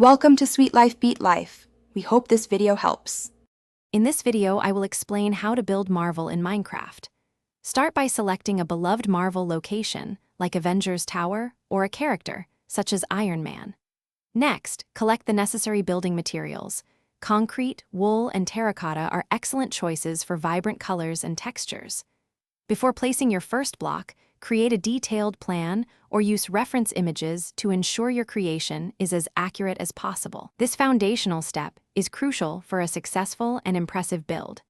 Welcome to Sweet Life Beat Life. We hope this video helps. In this video, I will explain how to build Marvel in Minecraft. Start by selecting a beloved Marvel location, like Avengers Tower, or a character, such as Iron Man. Next, collect the necessary building materials. Concrete, wool, and terracotta are excellent choices for vibrant colors and textures. Before placing your first block, create a detailed plan or use reference images to ensure your creation is as accurate as possible. This foundational step is crucial for a successful and impressive build.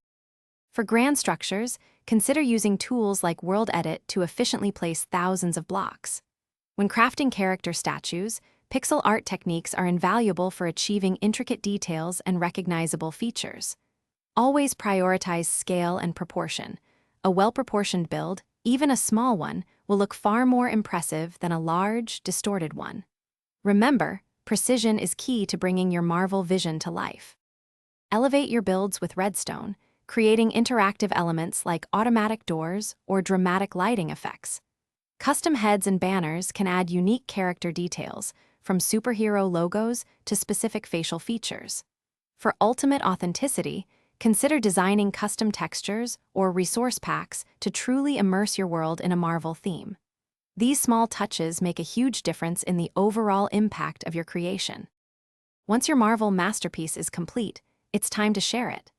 For grand structures, consider using tools like World Edit to efficiently place thousands of blocks. When crafting character statues, pixel art techniques are invaluable for achieving intricate details and recognizable features. Always prioritize scale and proportion. A well-proportioned build, even a small one, will look far more impressive than a large, distorted one. Remember, precision is key to bringing your Marvel vision to life. Elevate your builds with redstone, creating interactive elements like automatic doors or dramatic lighting effects. Custom heads and banners can add unique character details, from superhero logos to specific facial features. For ultimate authenticity, consider designing custom textures or resource packs to truly immerse your world in a Marvel theme. These small touches make a huge difference in the overall impact of your creation. Once your Marvel masterpiece is complete, it's time to share it.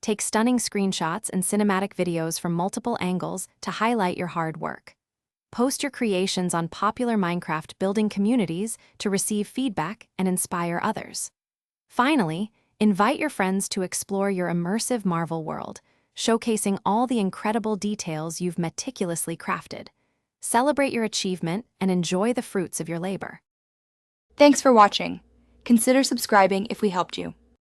Take stunning screenshots and cinematic videos from multiple angles to highlight your hard work. Post your creations on popular Minecraft building communities to receive feedback and inspire others. Finally, invite your friends to explore your immersive Marvel world, showcasing all the incredible details you've meticulously crafted. Celebrate your achievement and enjoy the fruits of your labor. Thanks for watching. Consider subscribing if we helped you.